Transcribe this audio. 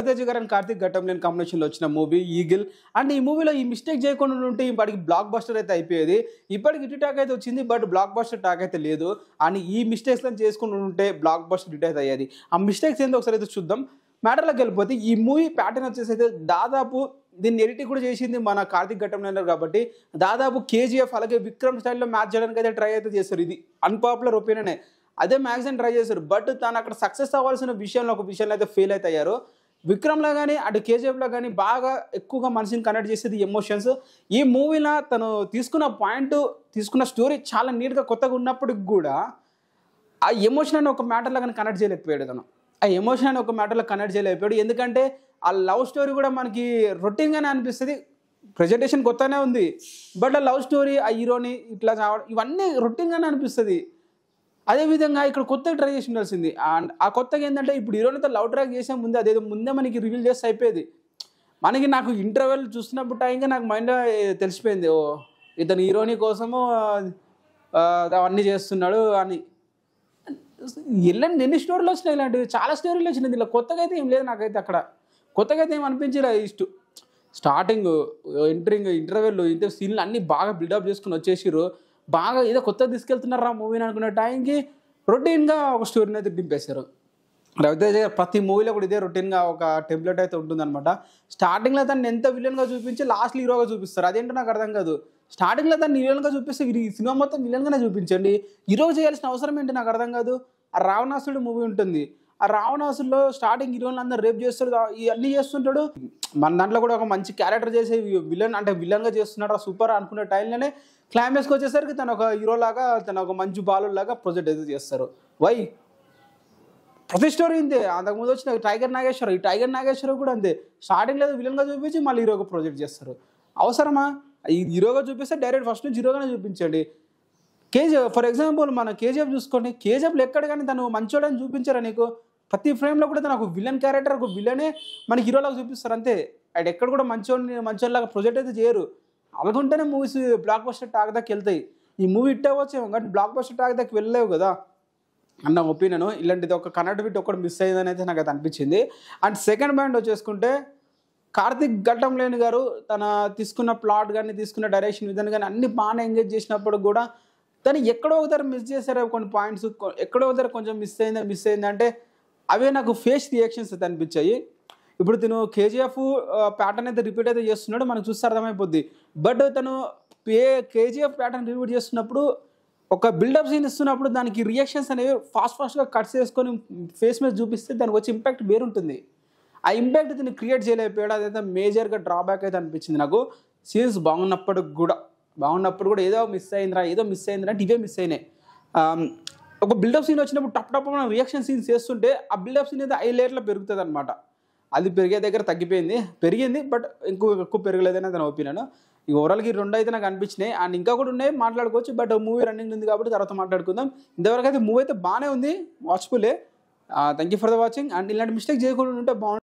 రవితేజ గారు అండ్ కార్తిక్ ఘట్టంలేని కాంబినేషన్లో వచ్చిన మూవీ ఈగిల్. అండ్ ఈ మూవీలో ఈ మిస్టేక్ చేయకుండా ఉంటే ఇప్పటికి బ్లాక్ బస్టర్ అయితే అయిపోయేది. ఇప్పటికి హిట్ టాక్ అయితే వచ్చింది, బట్ బ్లాక్ బస్టర్ టాక్ అయితే లేదు. అండ్ ఈ మిస్టేక్స్ చేసుకుని ఉంటే బ్లాక్ బస్టర్ హిట్ అయితే అయ్యేది. ఆ మిస్టేక్స్ ఏందో ఒకసారి అయితే చూద్దాం. మ్యాటర్లోకి వెళ్ళిపోతే ఈ మూవీ ప్యాటర్న్ వచ్చేసి అయితే దాదాపు దీన్ని ఎడిటింగ్ కూడా చేసింది మన కార్తిక్ ఘట్టంలేని కాబట్టి దాదాపు కేజీఎఫ్ అలాగే విక్రమ్ స్టైల్లో మ్యాచ్ చేయడానికి అయితే ట్రై అయితే చేస్తారు. ఇది అన్పాపులర్ ఒపీనియనే, అదే మ్యాక్సిమం ట్రై చేశారు. బట్ తను అక్కడ సక్సెస్ అవ్వాల్సిన విషయంలో ఒక విషయంలో అయితే ఫెయిల్ అయితే అయ్యారు. విక్రమ్లో కానీ అటు కేజీఎఫ్లో కానీ బాగా ఎక్కువగా మనిషిని కనెక్ట్ చేసేది ఎమోషన్స్. ఈ మూవీలో తను తీసుకున్న పాయింట్, తీసుకున్న స్టోరీ చాలా నీట్గా కొత్తగా ఉన్నప్పటికి కూడా ఆ ఎమోషన్ అని ఒక మ్యాటర్లో కానీ కనెక్ట్ చేయలేకపోయాడు తను. ఆ ఎమోషన్ అని ఒక మ్యాటర్లో కనెక్ట్ చేయలేకపోయాడు. ఎందుకంటే ఆ లవ్ స్టోరీ కూడా మనకి రొటీన్గానే అనిపిస్తుంది. ప్రజెంటేషన్ కొత్తనే ఉంది, బట్ ఆ లవ్ స్టోరీ, ఆ హీరోని ఇట్లా ఇవన్నీ రొటీన్గానే అనిపిస్తుంది. అదేవిధంగా ఇక్కడ కొత్తగా ట్రై చేసి ఉండాల్సింది. అండ్ ఆ కొత్తగా ఏంటంటే ఇప్పుడు హీరోనితో లవ్ ట్రాక్ చేసే ముందే అదేదో ముందే మనకి రివీల్ చేస్తే అయిపోయేది. నాకు ఇంటర్వెల్ చూస్తున్నప్పుడు టైంగా నాకు మైండ్ తెలిసిపోయింది, ఓ ఇతను హీరోని కోసము అవన్నీ చేస్తున్నాడు అని. ఎన్ని స్టోరీలు వచ్చినాయి ఇలాంటివి, చాలా స్టోరీలు వచ్చినాయి. ఇలా కొత్తగా అయితే ఏం లేదు నాకైతే. అక్కడ కొత్తగా అయితే ఏం అనిపించలే. స్టార్టింగ్ ఇంటర్వెల్ ఇంత సీన్లు అన్నీ బాగా బిల్డప్ చేసుకుని వచ్చేసిరు. బాగా ఏదో కొత్తగా తీసుకెళ్తున్నారా మూవీని అనుకునే టైంకి రొటీన్గా ఒక స్టోరీని అయితే దింపేశారు. రవితేజ గారు ప్రతి మూవీలో కూడా ఇదే రొటీన్గా ఒక టెంప్లెట్ అయితే ఉంటుందన్నమాట. స్టార్టింగ్లో తను ఎంత విలన్గా చూపించి లాస్ట్లో హీరోగా చూపిస్తారు. అదేంటో నాకు అర్థం కాదు. స్టార్టింగ్లో తను విలన్గా చూపిస్తే ఈ సినిమా మొత్తం విలన్గానే చూపించండి, హీరోగా చేయాల్సిన అవసరం ఏంటి నాకు అర్థం కాదు. ఆ రావణాసురుడు మూవీ ఉంటుంది, ఆ రావణాసురులో స్టార్టింగ్ హీరోని అందరూ రేప్ చేస్తాడు, ఇవన్నీ చేస్తుంటాడు. మన దాంట్లో కూడా ఒక మంచి క్యారెక్టర్ చేసే విలన్ అంటే విలన్గా చేస్తున్నాడు సూపర్ అనుకునే టైంలోనే క్లైమాక్స్కి వచ్చేసరికి తను ఒక హీరోలాగా, తను ఒక మంచి బాలులాగా ప్రొజెక్ట్ అయితే చేస్తారు. వై ప్రతి స్టోరీ ఇంతే. అంతకుముందు వచ్చిన టైగర్ నాగేశ్వర, ఈ టైగర్ నాగేశ్వర కూడా అంతే. స్టార్టింగ్ లేదు విలన్గా చూపించి మళ్ళీ హీరోగా ప్రొజెక్ట్ చేస్తారు. అవసరమా? ఈ హీరోగా చూపిస్తే డైరెక్ట్ ఫస్ట్ నుంచి హీరోగానే చూపించండి. కేజీఎఫ్ ఫర్ ఎగ్జాంపుల్ మన కేజీఎఫ్ చూసుకోండి. కేజీఎఫ్లో ఎక్కడ కానీ తను మంచోడని చూపించారా నీకు? ప్రతి ఫ్రేమ్లో కూడా తను ఒక విలన్ క్యారెక్టర్, ఒక విలనే మనకి హీరోలాగా చూపిస్తారు అంతే. అండ్ ఎక్కడ కూడా మంచోళ్ళలాగా ప్రొజెక్ట్ అయితే చేయరు. అలాగుంటేనే మూవీస్ బ్లాక్ బస్టర్ టాక్ దాకా వెళ్తాయి. ఈ మూవీ హిట్ అవ్వచ్చేమో కానీ బ్లాక్ బస్టర్ టాక్ దాకా వెళ్ళలేవు కదా అన్న ఒపీనియన్. ఇలాంటిది ఒక కనెక్టివిటీ ఒకటి మిస్ అయ్యిందని అయితే నాకు అది అనిపించింది. అండ్ సెకండ్ పాయింట్ వచ్చేసుకుంటే కార్తిక్ ఘట్టంలేని గారు తన తీసుకున్న ప్లాట్ కానీ తీసుకున్న డైరెక్షన్ విధానం కానీ అన్ని బాగానే ఎంగేజ్ చేసినప్పుడు కూడా తను ఎక్కడో ఒకసారి మిస్ చేశారు కొన్ని పాయింట్స్. ఎక్కడో ఒకసారి కొంచెం మిస్ అయిందంటే అవే నాకు ఫేస్ రియాక్షన్స్ అయితే అనిపించాయి. ఇప్పుడు తను కేజీఎఫ్ ప్యాటర్న్ అయితే రిపీట్ అయితే చేస్తున్నాడు, మనకు చూస్తే అర్థమైపోద్ది. బట్ తను కేజీఎఫ్ ప్యాటర్న్ రిపీట్ చేస్తున్నప్పుడు ఒక బిల్డప్ సీన్ ఇస్తున్నప్పుడు దానికి రియాక్షన్స్ అనేవి ఫాస్ట్గా కట్స్ చేసుకొని ఫేస్ మీద చూపిస్తే దానికి వచ్చే ఇంపాక్ట్ వేరుంటుంది. ఆ ఇంపాక్ట్ దీన్ని క్రియేట్ చేయలేకపోయాడు. అదైతే మేజర్గా డ్రాబ్యాక్ అయితే అనిపించింది నాకు. సీన్స్ బాగున్నప్పుడు కూడా ఏదో మిస్ అయిందిరా అంటే ఇవే మిస్ అయినాయి. ఒక బిల్డప్ సీన్ వచ్చినప్పుడు టప్ మనం రియాక్షన్ సీన్స్ చేస్తుంటే ఆ బిల్డప్ సీన్ అయితే 5 లేయర్లో పెరుగుతుంది అనమాట. అది పెరిగే దగ్గర పెరిగింది, బట్ ఎక్కువ పెరగలేదని తన ఒపీనియన్. ఈ ఓవరాల్కి 2 అయితే నాకు అనిపించినాయి. అండ్ ఇంకా కూడా ఉన్నాయి, మాట్లాడుకోవచ్చు. బట్ మూవీ రన్నింగ్ ఉంది కాబట్టి తర్వాత మాట్లాడుకుందాం. ఇంతవరకు అయితే మూవీ అయితే బాగానే ఉంది, వాచ్ఫుల్లే. Thank you for the watching. And ఇలాంటి మిస్టేక్ చేయకుండా ఉంటే బాగుంటుంది.